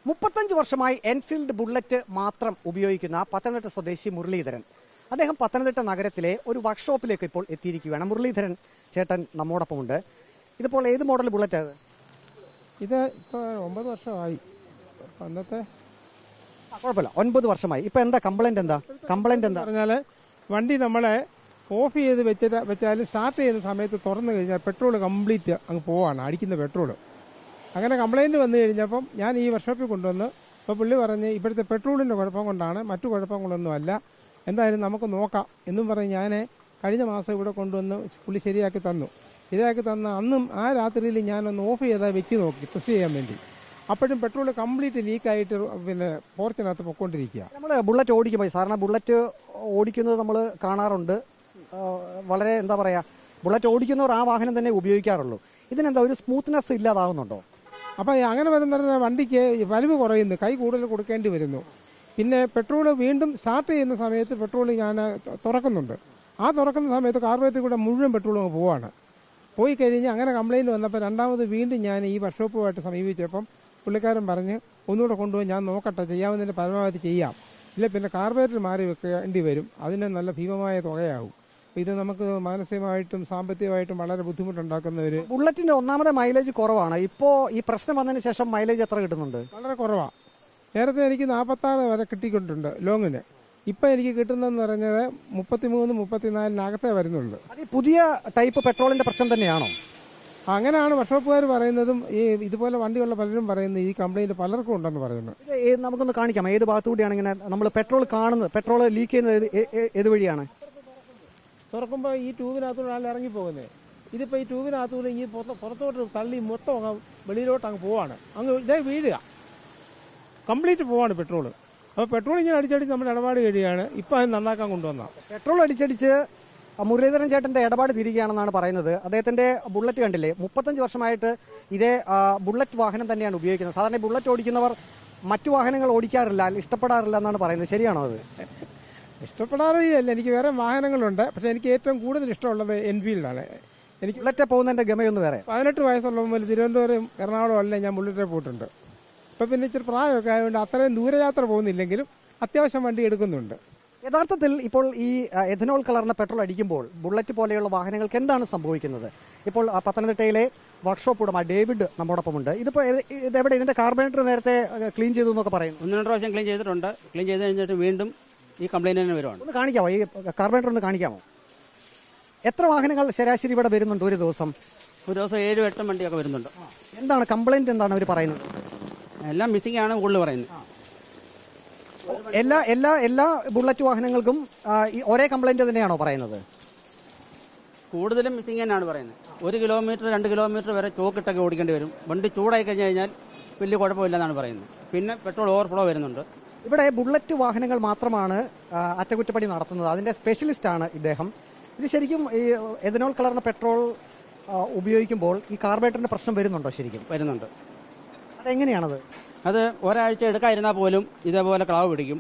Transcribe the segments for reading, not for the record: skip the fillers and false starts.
35 വർഷമായി Enfield bullet മാത്രം ഉപയോഗിക്കുന്ന പത്തനംതിട്ട സ്വദേശി മുരളീധരൻ. അദ്ദേഹം പത്തനംതിട്ട നഗരത്തിലെ ഒരു വർക്ക്ഷോപ്പിലേക്ക് ഇപ്പോൾ എത്തിയിരിക്കുകയാണ്. മുരളീധരൻ ചേട്ടൻ നമ്മോടൊപ്പമുണ്ട്. ഇതിപ്പോൾ ഏത് മോഡൽ ബുള്ളറ്റ്? ഇത് ഇപ്പോൾ 9 വർഷമായി. അന്നത്തെ കുഴപ്പമില്ല, 9 വർഷമായി. ഇപ്പൊ എന്താ കംപ്ലൈന്റ്? എന്താ പറഞ്ഞാൽ വണ്ടി നമ്മളെ ഓഫ് ചെയ്ത് വെച്ചാൽ സ്റ്റാർട്ട് ചെയ്യുന്ന സമയത്ത് തുറന്നു കഴിഞ്ഞാൽ പെട്രോൾ കംപ്ലീറ്റ് അങ്ങ് പോവാണ്, അടിക്കുന്ന പെട്രോൾ. അങ്ങനെ കംപ്ലൈന്റ് വന്നു കഴിഞ്ഞപ്പം ഞാൻ ഈ വർക്ക്ഷോപ്പിൽ കൊണ്ടുവന്ന് ഇപ്പോൾ പുള്ളി പറഞ്ഞ് ഇപ്പോഴത്തെ പെട്രോളിൻ്റെ കുഴപ്പം കൊണ്ടാണ്, മറ്റു കുഴപ്പങ്ങളൊന്നും അല്ല, എന്തായാലും നമുക്ക് നോക്കാം എന്നും പറഞ്ഞ് ഞാൻ കഴിഞ്ഞ മാസം ഇവിടെ കൊണ്ടുവന്ന് പുള്ളി ശരിയാക്കി തന്നു. ശരിയാക്കി തന്ന അന്നും ആ രാത്രിയിൽ ഞാനൊന്ന് ഓഫ് ചെയ്താൽ വെച്ച് നോക്കി ടെസ്റ്റ് ചെയ്യാൻ വേണ്ടി. അപ്പോഴും പെട്രോൾ കംപ്ലീറ്റ് ലീക്കായിട്ട് പിന്നെ പോർച്ചിനകത്ത് പൊയ്ക്കൊണ്ടിരിക്കുക. നമ്മൾ ബുള്ളറ്റ് ഓടിക്കുമ്പോൾ സാധാരണ ബുള്ളറ്റ് ഓടിക്കുന്നത് നമ്മൾ കാണാറുണ്ട്. വളരെ എന്താ പറയുക, ബുള്ളറ്റ് ഓടിക്കുന്നവർ ആ വാഹനം തന്നെ ഉപയോഗിക്കാറുള്ളൂ. ഇതിനെന്താ ഒരു സ്മൂത്ത്നെസ് ഇല്ലാതാവുന്നുണ്ടോ? അപ്പോൾ അങ്ങനെ വരുന്ന വണ്ടിക്ക് വലിവ് കുറയുന്നു, കൈ കൂടുതൽ കൊടുക്കേണ്ടി വരുന്നു. പിന്നെ പെട്രോൾ വീണ്ടും സ്റ്റാർട്ട് ചെയ്യുന്ന സമയത്ത് പെട്രോൾ ഞാൻ തുറക്കുന്നുണ്ട്. ആ തുറക്കുന്ന സമയത്ത് കാർബറേറ്ററിൽ കൂടെ മുഴുവൻ പെട്രോളും പോവാണ്. പോയി കഴിഞ്ഞ് അങ്ങനെ കംപ്ലയിൻറ്റ് വന്നപ്പോൾ രണ്ടാമത് വീണ്ടും ഞാൻ ഈ വർക്ക്ഷോപ്പുമായിട്ട് സമീപിച്ചപ്പം പുള്ളിക്കാരൻ പറഞ്ഞ് ഒന്നുകൂടെ കൊണ്ടുപോയി ഞാൻ നോക്കട്ടെ, ചെയ്യാവുന്നതിൻ്റെ പരമാവധി ചെയ്യാം, ഇല്ല പിന്നെ കാർബറേറ്റർ മാറി വെക്കേണ്ടി വരും, അതിന് നല്ല ഭീമമായ തുകയാവും. ഇത് നമുക്ക് മാനസികമായിട്ടും സാമ്പത്തികമായിട്ടും വളരെ ബുദ്ധിമുട്ടുണ്ടാക്കുന്ന ഒരു ബുള്ളറ്റിന്റെ ഒന്നാമത്തെ മൈലേജ് കുറവാണ്. ഇപ്പോൾ ഈ പ്രശ്നം വന്നതിന് ശേഷം മൈലേജ് എത്ര കിട്ടുന്നുണ്ട്? വളരെ കുറവാണ്. നേരത്തെ എനിക്ക് 46 വരെ കിട്ടിക്കൊണ്ടിട്ടുണ്ട് ലോങ്ങിന്. ഇപ്പം എനിക്ക് കിട്ടുന്നതെന്ന് പറഞ്ഞത് 33-34 വരുന്നുള്ളൂ. അത് പുതിയ ടൈപ്പ് പെട്രോളിന്റെ പ്രശ്നം തന്നെയാണോ? അങ്ങനെയാണ് വർക്ക്ഷോപ്പുകാർ പറയുന്നതും ഈ ഇതുപോലെ വണ്ടിയുള്ള പലരും പറയുന്നത്. ഈ കംപ്ലൈന്റ് പലർക്കും ഉണ്ടെന്ന് പറയുന്നു. നമുക്കൊന്ന് കാണിക്കാം ഏത് ഭാഗത്തുകൂടിയാണ് ഇങ്ങനെ നമ്മൾ പെട്രോൾ കാണുന്നത്, പെട്രോൾ ലീക്ക് ചെയ്യുന്നത് ഏത് വഴിയാണ്? തുറക്കുമ്പോൾ ഈ ട്യൂബിനകത്തൂടെ ആൾ ഇറങ്ങിപ്പോകുന്നത്. ഇതിപ്പോൾ ഈ ട്യൂബിനകത്തൂടെ ഈ പുറത്തോട്ട് തള്ളി മൊത്തം വെളിയിലോട്ട് അങ്ങ് പോവാണ്, അങ്ങ് ഇതേ വീഴുക, കംപ്ലീറ്റ് പോവാണ് പെട്രോൾ. അപ്പോൾ പെട്രോൾ ഇങ്ങനെ അടിച്ചടിച്ച് നമ്മുടെ ഇടപാട് കഴിയുകയാണ്. ഇപ്പം അത് നന്നാക്കാൻ കൊണ്ടുവന്ന പെട്രോൾ അടിച്ചടിച്ച് മുരളീധരൻ ചേട്ടന്റെ ഇടപാട് തിരികെയാണെന്നാണ് പറയുന്നത്. അദ്ദേഹത്തിന്റെ ബുള്ളറ്റ് കണ്ടില്ലേ, 35 വർഷമായിട്ട് ഇതേ ബുള്ളറ്റ് വാഹനം തന്നെയാണ് ഉപയോഗിക്കുന്നത്. സാധാരണ ബുള്ളറ്റ് ഓടിക്കുന്നവർ മറ്റു വാഹനങ്ങൾ ഓടിക്കാറില്ല, ഇഷ്ടപ്പെടാറില്ല എന്നാണ് പറയുന്നത്. ശരിയാണോ അത്? ഇഷ്ടപ്പെടാറില്ല, എനിക്ക് വേറെ വാഹനങ്ങളുണ്ട്. പക്ഷെ എനിക്ക് ഏറ്റവും കൂടുതൽ ഇഷ്ടമുള്ളത് എൻഫീൽഡാണ്. എനിക്ക് ബുള്ളറ്റ് പോകുന്നതിന്റെ ഗമയൊന്നും വേറെ. 18 വയസ്സുള്ള മുതൽ തിരുവനന്തപുരം എറണാകുളം അല്ല ഞാൻ ബുള്ളറ്റിൽ പോയിട്ടുണ്ട്. ഇപ്പം പിന്നെ ഇച്ചിരി പ്രായമൊക്കെ ആയതുകൊണ്ട് അത്രയും ദൂരയാത്ര പോകുന്നില്ലെങ്കിലും അത്യാവശ്യം വണ്ടി എടുക്കുന്നുണ്ട്. യഥാർത്ഥത്തിൽ ഇപ്പോൾ ഈ എഥനോൾ കലർന്ന പെട്രോൾ അടിക്കുമ്പോൾ ബുള്ളറ്റ് പോലെയുള്ള വാഹനങ്ങൾക്ക് എന്താണ് സംഭവിക്കുന്നത്? ഇപ്പോൾ പത്തനംതിട്ടയിലെ വർക്ക്ഷോപ്പ് ഉടമ ഡേവിഡ് നമ്മോടൊപ്പമുണ്ട്. ഇതിപ്പോൾ ഇതെവിടെ, ഇതിന്റെ കാർബറേറ്റർ നേരത്തെ ക്ലീൻ ചെയ്തു എന്നൊക്കെ പറയുന്നു. 1-2 പ്രാവശ്യം ക്ലീൻ ചെയ്തിട്ടുണ്ട്. ക്ലീൻ ചെയ്ത് കഴിഞ്ഞിട്ട് വീണ്ടും ഈ കംപ്ലൈന്റ് തന്നെ വരുവാണ്. ഒന്ന് കാണിക്കാമോ, ഈ കാർബറേറ്റർ ഒന്ന് കാണിക്കാമോ? എത്ര വാഹനങ്ങൾ ശരാശരി ഇവിടെ വരുന്നുണ്ട് ഒരു ദിവസം? ഒരു ദിവസം 7-8 വണ്ടിയൊക്കെ വരുന്നുണ്ട്. എന്താണ് കംപ്ലൈന്റ്, എന്താണ് അവർ പറയുന്നത്? എല്ലാം മിസ്സിംഗ് ആണ് കൂടുതൽ പറയുന്നത്. എല്ലാ ബുള്ളറ്റ് വാഹനങ്ങൾക്കും ഒരേ കംപ്ലൈന്റ് തന്നെയാണോ പറയുന്നത്? കൂടുതലും മിസ്സിംഗ് തന്നെയാണ് പറയുന്നത്. 1 കിലോമീറ്റർ 2 കിലോമീറ്റർ വരെ ചോക്കിട്ടൊക്കെ ഓടിക്കേണ്ടി വരും. വണ്ടി ചൂടായി കഴിഞ്ഞു കഴിഞ്ഞാൽ വലിയ കുഴപ്പമില്ലെന്നാണ് പറയുന്നത്. പിന്നെ പെട്രോൾ ഓവർഫ്ലോ വരുന്നുണ്ട്. ഇവിടെ ബുള്ളറ്റ് വാഹനങ്ങൾ മാത്രമാണ് അറ്റകുറ്റപ്പണി നടത്തുന്നത്. അതിന്റെ സ്പെഷ്യലിസ്റ്റ് ആണ് ഇദ്ദേഹം. ഇത് ശരിക്കും ഈ എഥനോൾ കലർന്ന പെട്രോൾ ഉപയോഗിക്കുമ്പോൾ ഈ കാർബറേറ്ററിന്റെ പ്രശ്നം വരുന്നുണ്ടോ? ശരിക്കും വരുന്നുണ്ട്. അതെങ്ങനെയാണത്? അത് ഒരാഴ്ച എടുക്കാതിരുന്നാൽ പോലും ഇതേപോലെ ക്ലാവ് പിടിക്കും,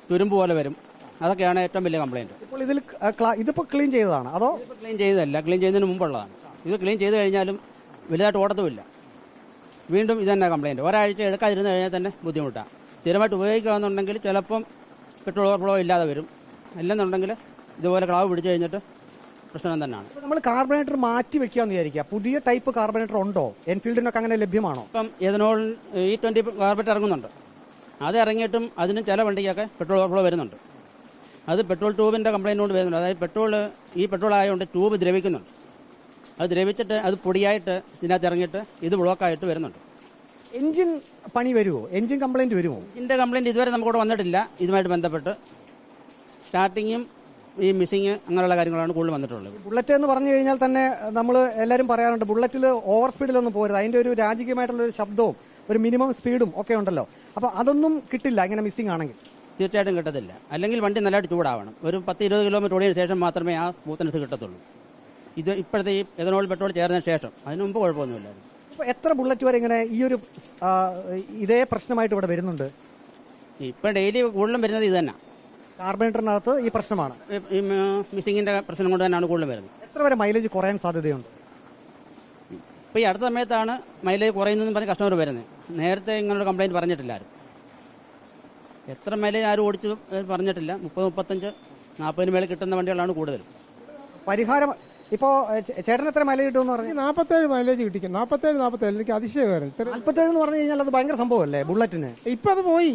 തുരുമ്പ് പോലെ വരും. അതൊക്കെയാണ് ഏറ്റവും വലിയ കംപ്ലൈന്റ്. ഇപ്പോൾ ഇതിപ്പോൾ ക്ലീൻ ചെയ്തതാണ് അതോ? ക്ലീൻ ചെയ്തതല്ല, ക്ലീൻ ചെയ്യുന്നതിന് മുമ്പുള്ളതാണ്. ഇത് ക്ലീൻ ചെയ്ത് കഴിഞ്ഞാലും വലുതായിട്ട് ഓടത്തുമില്ല. വീണ്ടും ഇത് തന്നെ കംപ്ലൈന്റ്. ഒരാഴ്ച എടുക്കാതിരുന്ന് കഴിഞ്ഞാൽ തന്നെ ബുദ്ധിമുട്ടാണ്. സ്ഥിരമായിട്ട് ഉപയോഗിക്കുകയെന്നുണ്ടെങ്കിൽ ചിലപ്പം പെട്രോൾ ഓവർഫ്ലോ ഇല്ലാതെ വരും. അല്ലെന്നുണ്ടെങ്കിൽ ഇതുപോലെ ക്ലാവ് പിടിച്ചു കഴിഞ്ഞിട്ട് പ്രശ്നം തന്നെയാണ്. നമ്മൾ കാർബറേറ്റർ മാറ്റി വെക്കാന്ന് വിചാരിക്കുക, പുതിയ ടൈപ്പ് കാർബറേറ്റർ ഉണ്ടോ? എൻഫീൽഡിനൊക്കെ അങ്ങനെ ലഭ്യമാണോ? ഇപ്പം എഥനോൾ E20 കാർബറേറ്റർ ഇറങ്ങുന്നുണ്ട്. അത് ഇറങ്ങിയിട്ടും അതിന് ചില വണ്ടിക്കൊക്കെ പെട്രോൾ ഓവർഫ്ലോ വരുന്നുണ്ട്. അത് പെട്രോൾ ട്യൂബിന്റെ കംപ്ലൈന്റ് കൊണ്ട് വരുന്നുണ്ട്. അതായത് ഈ പെട്രോൾ ആയതുകൊണ്ട് ട്യൂബ് ദ്രവിക്കുന്നുണ്ട്. അത് ദ്രവിച്ചിട്ട് അത് പൊടിയായിട്ട് ഇതിനകത്ത് ഇറങ്ങിയിട്ട് ഇത് ബ്ലോക്കായിട്ട് വരുന്നുണ്ട്. എഞ്ചിൻ പണി വരുമോ? എഞ്ചിൻ കംപ്ലൈന്റ് വരുമോ? ഇതിന്റെ കംപ്ലൈന്റ് ഇതുവരെ നമുക്കിവിടെ വന്നിട്ടില്ല. ഇതുമായിട്ട് ബന്ധപ്പെട്ട് സ്റ്റാർട്ടിങ്ങും ഈ മിസ്സിങ് അങ്ങനെയുള്ള കാര്യങ്ങളാണ് കൂടുതൽ വന്നിട്ടുള്ളത്. ബുള്ളറ്റ് എന്ന് പറഞ്ഞു കഴിഞ്ഞാൽ തന്നെ നമ്മൾ എല്ലാവരും പറയാറുണ്ട് ബുള്ളറ്റിൽ ഓവർ സ്പീഡിലൊന്നും പോരുത്, അതിന്റെ ഒരു രാജകീയമായിട്ടുള്ള ഒരു ശബ്ദവും ഒരു മിനിമം സ്പീഡും ഒക്കെ ഉണ്ടല്ലോ. അപ്പൊ അതൊന്നും കിട്ടില്ല ഇങ്ങനെ മിസ്സിംഗ് ആണെങ്കിൽ? തീർച്ചയായിട്ടും കിട്ടത്തില്ല. അല്ലെങ്കിൽ വണ്ടി നല്ലതായിട്ട് ചൂടാവണം. ഒരു 10-20 കിലോമീറ്റർ ഓടിയതിനു ശേഷം മാത്രമേ ആ സ്മൂത്ത്നെസ് കിട്ടത്തുള്ളൂ. ഇത് ഇപ്പോഴത്തെ ഈ എഥനോൾ പെട്രോൾ ചേർന്നതിന് ശേഷം, അതിന് മുമ്പ് കുഴപ്പമൊന്നുമില്ലായിരുന്നു. ഇപ്പോൾ എത്ര ബുള്ളറ്റ് വരെ ഇങ്ങനെ ഈ ഒരു ഇതേ പ്രശ്നമായിട്ട് ഇവിടെ വരുന്നുണ്ട്? ഇപ്പം ഡെയിലി കൂടുതലും വരുന്നത് ഇത് തന്നെ, കാർബറേറ്ററിനകത്ത് ഈ പ്രശ്നമാണ്. ഈ മിസ്സിങ്ങിന്റെ പ്രശ്നം കൊണ്ട് തന്നെയാണ് കൂടുതലും വരുന്നത്. എത്ര വരെ മൈലേജ് കുറയാൻ സാധ്യതയുണ്ട്? ഇപ്പോൾ ഈ അടുത്ത സമയത്താണ് മൈലേജ് കുറയുന്നതെന്ന് പറഞ്ഞ് കസ്റ്റമർ വരുന്നത്. നേരത്തെ ഇങ്ങനൊരു കംപ്ലൈൻറ്റ് പറഞ്ഞിട്ടില്ല ആരും. എത്ര മൈലേജ് ആരും ഓടിച്ച് പറഞ്ഞിട്ടില്ല. 30, 35, 40 മേലെ കിട്ടുന്ന വണ്ടികളാണ് കൂടുതൽ. പരിഹാരം ഇപ്പോൾ ചേട്ടൻ എത്ര മൈലേജ് കിട്ടുമെന്ന് പറഞ്ഞു? 47 മൈലേജ് കിട്ടിക്കും. 47 എനിക്ക് അതിശയമായിരുന്നു. 47 എന്ന് പറഞ്ഞു കഴിഞ്ഞാൽ അത് ഭയങ്കര സംഭവമല്ലേ ബുള്ളറ്റിന്? ഇപ്പൊ അത് പോയി.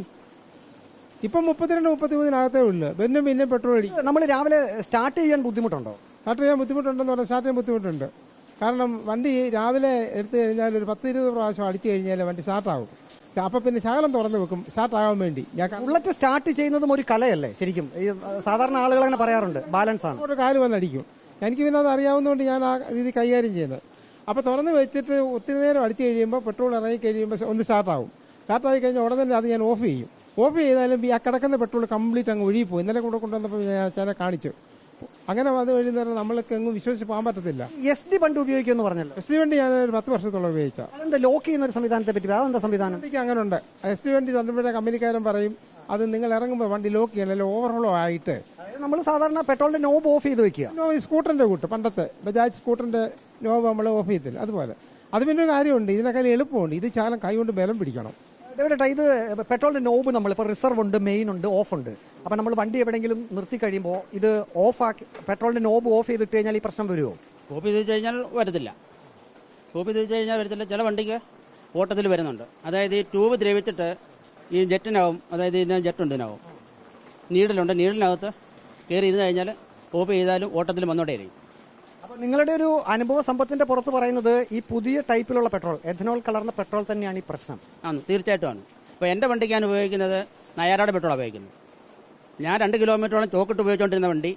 ഇപ്പം 32, 33 ഉള്ളു. പിന്നെ പെട്രോൾ അടിക്കും. നമ്മൾ രാവിലെ സ്റ്റാർട്ട് ചെയ്യാൻ ബുദ്ധിമുട്ടുണ്ടോ? സ്റ്റാർട്ട് ചെയ്യാൻ ബുദ്ധിമുട്ടുണ്ടെന്ന് പറഞ്ഞാൽ സ്റ്റാർട്ട് ചെയ്യാൻ ബുദ്ധിമുട്ടുണ്ട്. കാരണം വണ്ടി രാവിലെ എടുത്തു കഴിഞ്ഞാൽ ഒരു 10-20 പ്രാവശ്യം അടിച്ചു കഴിഞ്ഞാൽ വണ്ടി സ്റ്റാർട്ടാകും. അപ്പൊ പിന്നെ ശകലം തുറന്നു വെക്കും സ്റ്റാർട്ടാകാൻ വേണ്ടി. ബുള്ളറ്റ് സ്റ്റാർട്ട് ചെയ്യുന്നതും ഒരു കലയല്ലേ ശരിക്കും? ഈ സാധാരണ ആളുകൾ അങ്ങനെ പറയാറുണ്ട്, ബാലൻസ് ആണ്. ഒരു കാല് വന്ന് അടിക്കും. എനിക്ക് പിന്നെ അത് അറിയാവുന്നതുകൊണ്ട് ഞാൻ ആ രീതി കൈകാര്യം ചെയ്യുന്നത്. അപ്പൊ തുറന്ന് വെച്ചിട്ട് ഒത്തിരി നേരം അടിച്ചു കഴിയുമ്പോൾ പെട്രോൾ ഇറങ്ങി കഴിയുമ്പോൾ ഒന്ന് സ്റ്റാർട്ടാകും. സ്റ്റാർട്ടായി കഴിഞ്ഞാൽ ഉടനെ തന്നെ അത് ഞാൻ ഓഫ് ചെയ്യും. ഓഫ് ചെയ്താലും ഈ ആ കിടക്കുന്ന പെട്രോൾ കംപ്ലീറ്റ് അങ്ങ് ഒഴുകിപ്പോയി. ഇന്നലെ കൂടെ കൊണ്ടുവന്നപ്പോൾ ഞാൻ ചില കാണിച്ചു. അങ്ങനെ വന്നു കഴിഞ്ഞാൽ നമ്മൾക്ക് എങ്ങും വിശ്വസിച്ച് പോകാൻ പറ്റത്തില്ല. SD വണ്ടി ഉപയോഗിക്കുമെന്ന് പറഞ്ഞല്ലോ. SD വണ്ടി ഞാൻ ഒരു 10 വർഷത്തോളം ഉപയോഗിച്ച. അതെന്താ ലോക്ക് ചെയ്യുന്ന ഒരു സംവിധാനത്തെ പറ്റി? അതെന്താ സംവിധാനം? എനിക്ക് അങ്ങനെ ഉണ്ട്. SD വണ്ടി തന്നപ്പോഴേ കമ്പനിക്കാരൻ പറയും അത് നിങ്ങൾ ഇറങ്ങുമ്പോൾ വണ്ടി ലോക്ക് ചെയ്യണല്ലോ, ഓവർഫ്ലോ ആയിട്ട്. നമ്മൾ സാധാരണ പെട്രോളിന്റെ നോബ് ഓഫ് ചെയ്ത് വെക്കുക. ഈ സ്കൂട്ടറിന്റെ കൂട്ട് പണ്ടത്തെ ബജാജ് സ്കൂട്ടറിന്റെ നോബ് നമ്മൾ ഓഫ് ചെയ്തില്ല അതുപോലെ. അത് പിന്നെ ഒരു കാര്യമുണ്ട്, ഇതിനേക്കാൾ എളുപ്പമുണ്ട്. ഇത് ചാലം കൈ കൊണ്ട് ബലം പിടിക്കണം. ഇത് പെട്രോളിന്റെ നോബ് നമ്മളിപ്പോൾ റിസർവ് ഉണ്ട്, മെയിൻ ഉണ്ട്, ഓഫ് ഉണ്ട്. അപ്പൊ നമ്മൾ വണ്ടി എവിടെയെങ്കിലും നിർത്തി കഴിയുമ്പോൾ ഇത് ഓഫ് ആക്കി പെട്രോളിന്റെ നോബ് ഓഫ് ചെയ്തിട്ട് കഴിഞ്ഞാൽ ഈ പ്രശ്നം വരുമോ? ഓഫ് ചെയ്ത് വെച്ച് കഴിഞ്ഞാൽ വരത്തില്ല. ഓഫ് ചെയ്ത് വെച്ച് കഴിഞ്ഞാൽ വരത്തില്ല. ചില വണ്ടിക്ക് ഓട്ടത്തിൽ വരുന്നുണ്ട്. അതായത് ഈ ട്യൂബ് ദ്രവിച്ചിട്ട് ഈ ജെറ്റിനാവും, അതായത് ഇതിന് ജെട്ടുണ്ട്, ഇതിനാവും, നീഡിലുണ്ട്. നീഡിനകത്ത് കയറി ഇരുന്ന് കഴിഞ്ഞാൽ ഓഫ് ചെയ്താലും ഓട്ടത്തിൽ വന്നോട്ടേയിരിക്കും. അപ്പോൾ നിങ്ങളുടെ ഒരു അനുഭവ സമ്പത്തിന്റെ പുറത്ത് പറയുന്നത് ഈ പുതിയ ടൈപ്പിലുള്ള പെട്രോൾ, എഥനോൾ കലർന്ന പെട്രോൾ തന്നെയാണ് ഈ പ്രശ്നം ആണ്. തീർച്ചയായിട്ടും ആണ്. ഇപ്പോൾ എൻ്റെ വണ്ടിക്ക് ഞാൻ ഉപയോഗിക്കുന്നത് നയാരയുടെ പെട്രോളാണ് ഉപയോഗിക്കുന്നത്. ഞാൻ 2 കിലോമീറ്ററോളം ചോക്കിട്ട് ഉപയോഗിച്ചുകൊണ്ടിരുന്ന വണ്ടി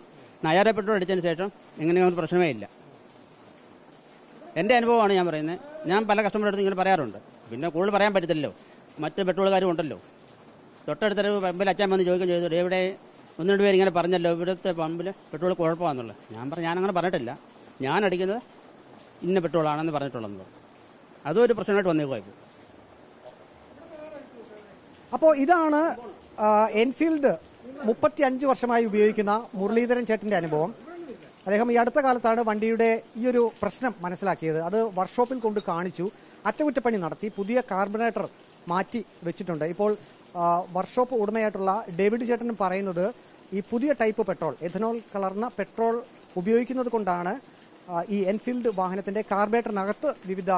നയാര പെട്രോൾ അടിച്ചതിന് ശേഷം എങ്ങനെയൊന്നും പ്രശ്നമേ ഇല്ല. എൻ്റെ അനുഭവമാണ് ഞാൻ പറയുന്നത്. ഞാൻ പല കസ്റ്റമറുടെ അടുത്ത് ഇങ്ങനെ പറയാറുണ്ട്. പിന്നെ കൂടുതൽ പറയാൻ പറ്റത്തില്ലല്ലോ, മറ്റ് പെട്രോളുകാരും ഉണ്ടല്ലോ. തൊട്ടടുത്തൊരു പമ്പിൽ അച്ഛൻ വന്ന് ചോദിക്കുകയും ചെയ്തു, എവിടെ 1-2 പേര് ഇങ്ങനെ പറഞ്ഞല്ലോ ഇവിടുത്തെ പമ്പിൽ പെട്രോൾ കുഴപ്പമാണെന്നുള്ളത്. ഞാനങ്ങനെ പറഞ്ഞിട്ടില്ല. ഞാൻ അടിക്കുന്നത് ഇന്ന പെട്രോളാണെന്ന് പറഞ്ഞിട്ടുള്ളത്. അതും ഒരു പ്രശ്നമായിട്ട് വന്നേക്കുവാ ഇപ്പോൾ. അപ്പോൾ ഇതാണ് എൻഫീൽഡ് 35 വർഷമായി ഉപയോഗിക്കുന്ന മുരളീധരൻ ചേട്ടന്റെ അനുഭവം. അദ്ദേഹം ഈ അടുത്ത കാലത്താണ് വണ്ടിയുടെ ഈ ഒരു പ്രശ്നം മനസ്സിലാക്കിയത്. അത് വർക്ക്ഷോപ്പിൽ കൊണ്ട് കാണിച്ചു, അറ്റകുറ്റപ്പണി നടത്തി, പുതിയ കാർബറേറ്റർ മാറ്റി വെച്ചിട്ടുണ്ട്. ഇപ്പോൾ വർക്ക്ഷോപ്പ് ഉടമയായിട്ടുള്ള ഡേവിഡ് ചേട്ടനും പറയുന്നത് ഈ പുതിയ ടൈപ്പ് പെട്രോൾ, എഥനോൾ കലർന്ന പെട്രോൾ ഉപയോഗിക്കുന്നത് കൊണ്ടാണ് ഈ എൻഫീൽഡ് വാഹനത്തിന്റെ കാർബറേറ്ററിനകത്ത് വിവിധ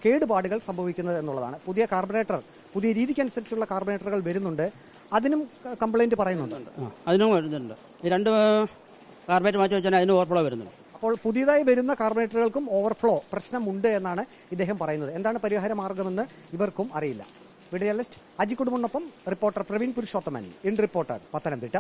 കേടുപാടുകൾ സംഭവിക്കുന്നത് എന്നുള്ളതാണ്. പുതിയ കാർബറേറ്റർ, പുതിയ രീതിക്കനുസരിച്ചുള്ള കാർബറേറ്ററുകൾ വരുന്നുണ്ട്. അതിനും കംപ്ലൈന്റ് പറയുന്നുണ്ട്. അതിനും വരുന്നുണ്ട്. ഈ 2 കാർബറേറ്റർ മാറ്റി വെച്ചാൽ അതിന് ഓവർഫ്ലോ വരുന്നുണ്ട്. അപ്പോൾ പുതിയതായി വരുന്ന കാർബറേറ്ററുകൾക്കും ഓവർഫ്ലോ പ്രശ്നമുണ്ട് എന്നാണ് ഇദ്ദേഹം പറയുന്നത്. എന്താണ് പരിഹാര മാർഗമെന്ന് ഇവർക്കും അറിയില്ല. വീഡിയോ ജേർണലിസ്റ്റ് അജി കുടുംബനൊപ്പം reporter Praveen Purushothaman, in reporter, Pathanamthitta.